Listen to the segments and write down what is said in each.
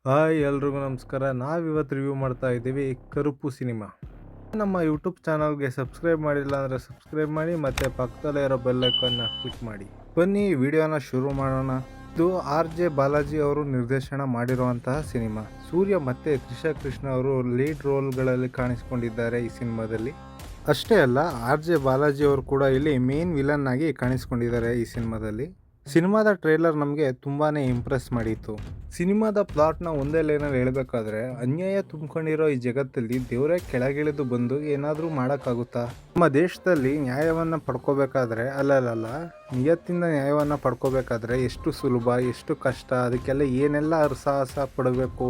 Hi ಎಲ್ರಿಗೂ ನಮಸ್ಕಾರ. ನಾವಿವತ್ತು ರಿವ್ಯೂ ಮಾಡ್ತಾ ಇದ್ದೀವಿ ಕರುಪ್ಪು ಸಿನಿಮಾ. ನಮ್ಮ ಯೂಟ್ಯೂಬ್ ಚಾನಲ್ಗೆ ಸಬ್ಸ್ಕ್ರೈಬ್ ಮಾಡಿಲ್ಲ ಅಂದರೆ ಸಬ್ಸ್ಕ್ರೈಬ್ ಮಾಡಿ ಮತ್ತು ಪಕ್ಕದಲ್ಲೇ ಇರೋ ಬೆಲ್ ಐಕಾನ್ನ ಕ್ಲಿಕ್ ಮಾಡಿ. ಬನ್ನಿ ವಿಡಿಯೋನ ಶುರು ಮಾಡೋಣ. ಇದು RJ ಬಾಲಾಜಿ ಅವರು ನಿರ್ದೇಶನ ಮಾಡಿರುವಂತಹ ಸಿನಿಮಾ. ಸೂರ್ಯ ಮತ್ತು ತ್ರಿಷಾ ಕೃಷ್ಣ ಅವರು ಲೀಡ್ ರೋಲ್ಗಳಲ್ಲಿ ಕಾಣಿಸಿಕೊಂಡಿದ್ದಾರೆ ಈ ಸಿನಿಮಾದಲ್ಲಿ. ಅಷ್ಟೇ ಅಲ್ಲ, RJ ಬಾಲಾಜಿ ಅವರು ಕೂಡ ಇಲ್ಲಿ ಮೇನ್ ವಿಲನ್ ಆಗಿ ಕಾಣಿಸ್ಕೊಂಡಿದ್ದಾರೆ ಈ ಸಿನಿಮಾದಲ್ಲಿ. ಸಿನಿಮಾದ ಟ್ರೇಲರ್ ನಮಗೆ ತುಂಬಾ ಇಂಪ್ರೆಸ್ ಮಾಡಿತ್ತು. ಸಿನಿಮಾದ ಪ್ಲಾಟ್ನ ಒಂದೇ ಲೈನಲ್ಲಿ ಹೇಳಬೇಕಾದ್ರೆ, ಅನ್ಯಾಯ ತುಂಬಿಕೊಂಡಿರೋ ಈ ಜಗತ್ತಲ್ಲಿ ದೇವರೇ ಕೆಳಗಿಳಿದು ಬಂದು ಏನಾದರೂ ಮಾಡೋಕ್ಕಾಗುತ್ತಾ? ನಮ್ಮ ದೇಶದಲ್ಲಿ ನ್ಯಾಯವನ್ನು ಪಡ್ಕೋಬೇಕಾದ್ರೆ ಅಲ್ಲಲ್ಲ ನಿಯತ್ತಿಂದ ನ್ಯಾಯವನ್ನು ಪಡ್ಕೋಬೇಕಾದ್ರೆ ಎಷ್ಟು ಸುಲಭ, ಎಷ್ಟು ಕಷ್ಟ, ಅದಕ್ಕೆಲ್ಲ ಏನೆಲ್ಲ ಹರಸಾಹಸ ಪಡಬೇಕು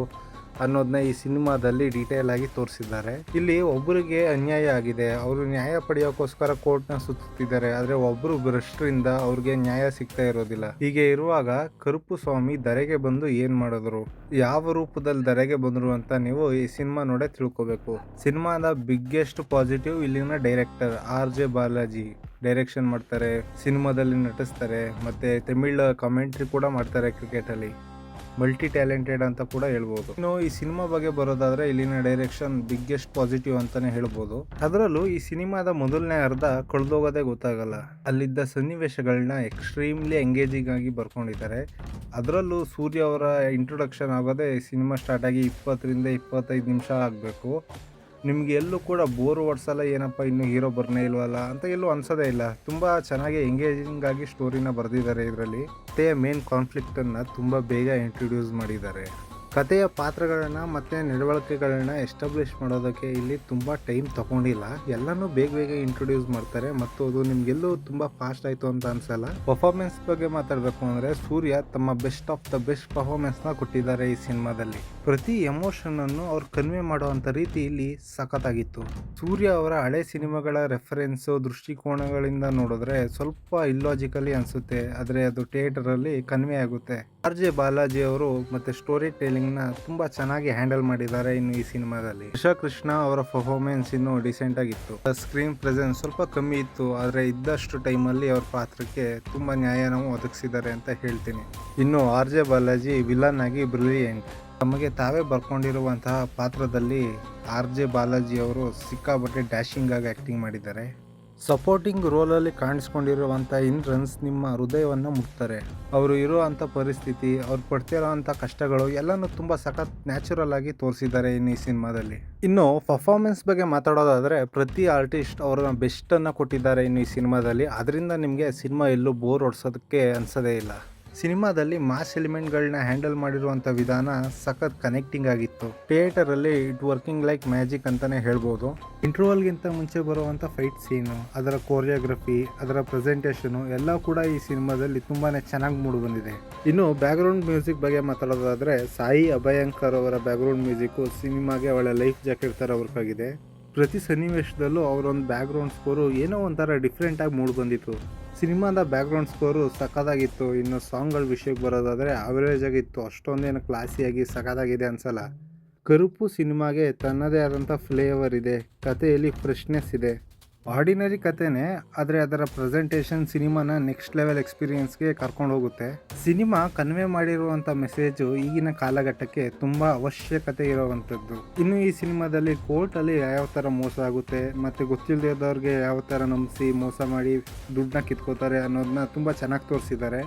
ಅನ್ನೋದನ್ನ ಈ ಸಿನಿಮಾದಲ್ಲಿ ಡೀಟೇಲ್ ಆಗಿ ತೋರಿಸಿದ್ದಾರೆ. ಇಲ್ಲಿ ಒಬ್ಬರಿಗೆ ಅನ್ಯಾಯ ಆಗಿದೆ, ಅವರು ನ್ಯಾಯ ಪಡೆಯೋಕ್ಕೋಸ್ಕರ ಕೋರ್ಟ್ನ ಸುತ್ತಿದ್ದಾರೆ. ಆದರೆ ಒಬ್ಬರು ಭ್ರಷ್ಟರಿಂದ ಅವ್ರಿಗೆ ನ್ಯಾಯ ಸಿಗ್ತಾ ಇರೋದಿಲ್ಲ. ಹೀಗೆ ಇರುವಾಗ ಕರುಪ್ಪು ಸ್ವಾಮಿ ಧರೆಗೆ ಬಂದು ಏನ್ ಮಾಡಿದ್ರು, ಯಾವ ರೂಪದಲ್ಲಿ ಧರೆಗೆ ಬಂದ್ರು ಅಂತ ನೀವು ಈ ಸಿನಿಮಾ ನೋಡೇ ತಿಳ್ಕೊಬೇಕು. ಸಿನಿಮಾದ ಬಿಗ್ಗೆಸ್ಟ್ ಪಾಸಿಟಿವ್ ಇಲ್ಲಿನ ಡೈರೆಕ್ಟರ್ RJ ಬಾಲಾಜಿ ಡೈರೆಕ್ಷನ್ ಮಾಡ್ತಾರೆ, ಸಿನಿಮಾದಲ್ಲಿ ನಟಿಸ್ತಾರೆ, ಮತ್ತೆ ತಮಿಳ್ ಕಾಮೆಂಟ್ರಿ ಕೂಡ ಮಾಡ್ತಾರೆ. ಕ್ರಿಕೆಟ್ ಅಲ್ಲಿ ಮಲ್ಟಿ ಟ್ಯಾಲೆಂಟೆಡ್ ಅಂತ ಕೂಡ ಹೇಳ್ಬೋದು. ಇನ್ನು ಈ ಸಿನಿಮಾ ಬಗ್ಗೆ ಬರೋದಾದ್ರೆ, ಇಲ್ಲಿನ ಡೈರೆಕ್ಷನ್ ಬಿಗ್ಗೆಸ್ಟ್ ಪಾಸಿಟಿವ್ ಅಂತಾನೆ ಹೇಳ್ಬೋದು. ಅದರಲ್ಲೂ ಈ ಸಿನಿಮಾದ ಮೊದಲನೇ ಅರ್ಧ ಕಳೆದೋಗೋದೇ ಗೊತ್ತಾಗಲ್ಲ. ಅಲ್ಲಿದ್ದ ಸನ್ನಿವೇಶಗಳನ್ನ ಎಕ್ಸ್ಟ್ರೀಮ್ಲಿ ಎಂಗೇಜಿಂಗ್ ಆಗಿ ಬರ್ಕೊಂಡಿದ್ದಾರೆ. ಅದರಲ್ಲೂ ಸೂರ್ಯ ಅವರ ಇಂಟ್ರೊಡಕ್ಷನ್ ಆಗೋದೇ ಸಿನಿಮಾ ಸ್ಟಾರ್ಟ್ ಆಗಿ 20ರಿಂದ 25 ನಿಮಿಷ ಆಗಬೇಕು. ನಿಮ್ಗೆ ಎಲ್ಲೂ ಕೂಡ ಬೋರ್ ಹೊಡ್ಸಲ್ಲ, ಏನಪ್ಪ ಇನ್ನು ಹೀರೋ ಬರ್ನೇ ಇಲ್ವಲ್ಲ ಅಂತ ಎಲ್ಲೂ ಅನ್ಸೋದೇ ಇಲ್ಲ. ತುಂಬ ಚೆನ್ನಾಗಿ ಎಂಗೇಜಿಂಗ್ ಆಗಿ ಸ್ಟೋರಿನ ಬರೆದಿದ್ದಾರೆ. ಇದರಲ್ಲಿ ಕಥೆಯ ಮೇನ್ ಕಾನ್ಫ್ಲಿಕ್ಟನ್ನು ತುಂಬ ಬೇಗ ಇಂಟ್ರೊಡ್ಯೂಸ್ ಮಾಡಿದ್ದಾರೆ. ಕಥೆಯ ಪಾತ್ರಗಳನ್ನ ಮತ್ತು ನಡವಳಿಕೆಗಳನ್ನ ಎಸ್ಟಾಬ್ಲಿಷ್ ಮಾಡೋದಕ್ಕೆ ಇಲ್ಲಿ ತುಂಬ ಟೈಮ್ ತಗೊಂಡಿಲ್ಲ. ಎಲ್ಲನೂ ಬೇಗ ಇಂಟ್ರೊಡ್ಯೂಸ್ ಮಾಡ್ತಾರೆ ಮತ್ತು ಅದು ನಿಮ್ಗೆಲ್ಲೂ ತುಂಬ ಫಾಸ್ಟ್ ಆಯಿತು ಅಂತ ಅನ್ಸಲ್ಲ. ಪರ್ಫಾರ್ಮೆನ್ಸ್ ಬಗ್ಗೆ ಮಾತಾಡಬೇಕು ಅಂದರೆ, ಸೂರ್ಯ ತಮ್ಮ ಬೆಸ್ಟ್ ಆಫ್ ದ ಬೆಸ್ಟ್ ಪರ್ಫಾರ್ಮೆನ್ಸ್ನ ಕೊಟ್ಟಿದ್ದಾರೆ ಈ ಸಿನಿಮಾದಲ್ಲಿ. ಪ್ರತಿ ಎಮೋಷನನ್ನು ಅವ್ರು ಕನ್ವೆ ಮಾಡುವಂಥ ರೀತಿ ಇಲ್ಲಿ ಸಖತ್ತಾಗಿತ್ತು. ಸೂರ್ಯ ಅವರ ಹಳೆ ಸಿನಿಮಾಗಳ ರೆಫರೆನ್ಸು ದೃಷ್ಟಿಕೋನಗಳಿಂದ ನೋಡಿದ್ರೆ ಸ್ವಲ್ಪ ಇಲ್ಲಾಜಿಕಲಿ ಅನಿಸುತ್ತೆ, ಆದರೆ ಅದು ಥಿಯೇಟರಲ್ಲಿ ಕನ್ವೆ ಆಗುತ್ತೆ. RJ ಬಾಲಾಜಿ ಅವರು ಮತ್ತೆ ಸ್ಟೋರಿ ಟೆಲಿಂಗ್ನ ತುಂಬ ಚೆನ್ನಾಗಿ ಹ್ಯಾಂಡಲ್ ಮಾಡಿದ್ದಾರೆ. ಇನ್ನು ಈ ಸಿನಿಮಾದಲ್ಲಿ ತ್ರಿಷಾ ಕೃಷ್ಣ ಅವರ ಪರ್ಫಾರ್ಮೆನ್ಸ್ ಇನ್ನು ಡಿಸೆಂಟ್ ಆಗಿತ್ತು. ಸ್ಕ್ರೀನ್ ಪ್ರೆಸೆನ್ಸ್ ಸ್ವಲ್ಪ ಕಮ್ಮಿ ಇತ್ತು, ಆದರೆ ಇದ್ದಷ್ಟು ಟೈಮಲ್ಲಿ ಅವ್ರ ಪಾತ್ರಕ್ಕೆ ತುಂಬ ನ್ಯಾಯನ ಒದಗಿಸಿದ್ದಾರೆ ಅಂತ ಹೇಳ್ತೀನಿ. ಇನ್ನು RJ ಬಾಲಾಜಿ ವಿಲನ್ ಆಗಿ ಬ್ರಿಲಿಯಂಟ್. ತಮಗೆ ತಾವೇ ಬರ್ಕೊಂಡಿರುವಂತಹ ಪಾತ್ರದಲ್ಲಿ RJ ಬಾಲಾಜಿ ಅವರು ಸಿಕ್ಕಾಪಟ್ಟೆ ಡ್ಯಾಶಿಂಗ್ ಆಗಿ ಆ್ಯಕ್ಟಿಂಗ್ ಮಾಡಿದ್ದಾರೆ. ಸಪೋರ್ಟಿಂಗ್ ರೋಲಲ್ಲಿ ಕಾಣಿಸ್ಕೊಂಡಿರುವಂಥ ಇನ್ರನ್ಸ್ ನಿಮ್ಮ ಹೃದಯವನ್ನು ಮುಟ್ತಾರೆ. ಅವರು ಇರುವಂಥ ಪರಿಸ್ಥಿತಿ, ಅವ್ರು ಪಡ್ತಿರೋವಂಥ ಕಷ್ಟಗಳು ಎಲ್ಲನೂ ತುಂಬ ಸಖತ್ ನ್ಯಾಚುರಲ್ ಆಗಿ ತೋರಿಸಿದ್ದಾರೆ ಇನ್ನು ಈ ಸಿನಿಮಾದಲ್ಲಿ. ಇನ್ನು ಪರ್ಫಾರ್ಮೆನ್ಸ್ ಬಗ್ಗೆ ಮಾತಾಡೋದಾದರೆ, ಪ್ರತಿ ಆರ್ಟಿಸ್ಟ್ ಅವರ ಬೆಸ್ಟನ್ನು ಕೊಟ್ಟಿದ್ದಾರೆ ಇನ್ನು ಈ ಸಿನಿಮಾದಲ್ಲಿ. ಅದರಿಂದ ನಿಮಗೆ ಸಿನಿಮಾ ಎಲ್ಲೂ ಬೋರ್ ಹೊಡ್ಸೋದಕ್ಕೆ ಅನ್ಸೋದೇ ಇಲ್ಲ. ಸಿನಿಮಾದಲ್ಲಿ ಮಾಸ್ ಎಲಿಮೆಂಟ್ಗಳನ್ನ ಹ್ಯಾಂಡಲ್ ಮಾಡಿರುವಂಥ ವಿಧಾನ ಸಖತ್ ಕನೆಕ್ಟಿಂಗ್ ಆಗಿತ್ತು. ಥಿಯೇಟರಲ್ಲಿ ಇಟ್ ವರ್ಕಿಂಗ್ ಲೈಕ್ ಮ್ಯಾಜಿಕ್ ಅಂತಲೇ ಹೇಳ್ಬೋದು. ಇಂಟರ್ವಲ್ಗಿಂತ ಮುಂಚೆ ಬರುವಂಥ ಫೈಟ್ ಸೀನು, ಅದರ ಕೋರಿಯೋಗ್ರಫಿ, ಅದರ ಪ್ರೆಸೆಂಟೇಷನು ಎಲ್ಲ ಕೂಡ ಈ ಸಿನಿಮಾದಲ್ಲಿ ತುಂಬಾ ಚೆನ್ನಾಗಿ ಮೂಡಿಬಂದಿದೆ. ಇನ್ನು ಬ್ಯಾಕ್ಗ್ರೌಂಡ್ ಮ್ಯೂಸಿಕ್ ಬಗ್ಗೆ ಮಾತಾಡೋದಾದರೆ, ಸಾಯಿ ಅಭಯಂಕರ್ ಅವರ ಬ್ಯಾಕ್ಗ್ರೌಂಡ್ ಮ್ಯೂಸಿಕ್ಕು ಸಿನಿಮಾಗೆ ಒಳ್ಳೆ ಲೈಫ್ ಜಾಕೆಟ್ ಥರ ವರ್ಕ್ ಆಗಿದೆ. ಪ್ರತಿ ಸನ್ನಿವೇಶದಲ್ಲೂ ಅವರೊಂದು ಬ್ಯಾಕ್ಗ್ರೌಂಡ್ ಸ್ಕೋರು ಏನೋ ಒಂಥರ ಡಿಫ್ರೆಂಟಾಗಿ ಮೂಡಿಬಂದಿತ್ತು. ಸಿನಿಮಾದ ಬ್ಯಾಕ್ಗ್ರೌಂಡ್ ಸ್ಕೋರು ಸಖತ್ತಾಗಿತ್ತು. ಇನ್ನು ಸಾಂಗ್ಗಳ ವಿಷಯಕ್ಕೆ ಬರೋದಾದರೆ ಅವರೇಜ್ ಆಗಿತ್ತು, ಅಷ್ಟೊಂದೇನು ಕ್ಲಾಸಿಯಾಗಿ ಸಖತ್ತಾಗಿದೆ ಅನ್ಸಲ್ಲ. ಕರುಪ್ಪು ಸಿನಿಮಾಗೆ ತನ್ನದೇ ಆದಂಥ ಫ್ಲೇವರ್ ಇದೆ, ಕಥೆಯಲ್ಲಿ ಫ್ರೆಶ್ನೆಸ್ ಇದೆ. ಆರ್ಡಿನರಿ ಕಥೆನೇ, ಆದರೆ ಅದರ ಪ್ರೆಸೆಂಟೇಷನ್ ಸಿನಿಮಾನ ನೆಕ್ಸ್ಟ್ ಲೆವೆಲ್ ಎಕ್ಸ್ಪೀರಿಯನ್ಸ್ಗೆ ಕರ್ಕೊಂಡು ಹೋಗುತ್ತೆ. ಸಿನಿಮಾ ಕನ್ವೆ ಮಾಡಿರುವಂಥ ಮೆಸೇಜು ಈಗಿನ ಕಾಲಘಟ್ಟಕ್ಕೆ ತುಂಬ ಅವಶ್ಯಕತೆ ಇರುವಂಥದ್ದು. ಇನ್ನು ಈ ಸಿನಿಮಾದಲ್ಲಿ ಕೋರ್ಟಲ್ಲಿ ಯಾವ ಥರ ಮೋಸ ಆಗುತ್ತೆ ಮತ್ತು ಗೊತ್ತಿಲ್ಲದವ್ರಿಗೆ ಯಾವ ಥರ ನಂಬಿಸಿ ಮೋಸ ಮಾಡಿ ದುಡ್ಡನ್ನ ಕಿತ್ಕೋತಾರೆ ಅನ್ನೋದನ್ನ ತುಂಬ ಚೆನ್ನಾಗಿ ತೋರಿಸಿದ್ದಾರೆ.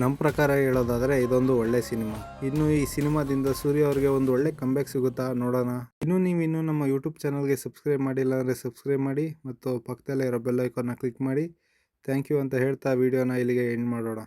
ನಮ್ಮ ಪ್ರಕಾರ ಹೇಳೋದಾದರೆ ಇದೊಂದು ಒಳ್ಳೆ ಸಿನಿಮಾ. ಇನ್ನು ಈ ಸಿನಿಮಾದಿಂದ ಸೂರ್ಯ ಅವರಿಗೆ ಒಂದು ಒಳ್ಳೆ ಕಂಬ್ಯಾಕ್ ಸಿಗುತ್ತಾ ನೋಡೋಣ. ನೀವು ನಮ್ಮ ಯೂಟ್ಯೂಬ್ ಚಾನಲ್ಗೆ ಸಬ್ಸ್ಕ್ರೈಬ್ ಮಾಡಿಲ್ಲ ಅಂದರೆ ಸಬ್ಸ್ಕ್ರೈಬ್ ಮಾಡಿ ಮತ್ತು ಪಕ್ಕದಲ್ಲೇ ಇರೋ ಬೆಲ್ ಐಕಾನ್ನ ಕ್ಲಿಕ್ ಮಾಡಿ. ಥ್ಯಾಂಕ್ ಯು ಅಂತ ಹೇಳ್ತಾ ವಿಡಿಯೋನ ಇಲ್ಲಿಗೆ ಎಂಡ್ ಮಾಡೋಣ.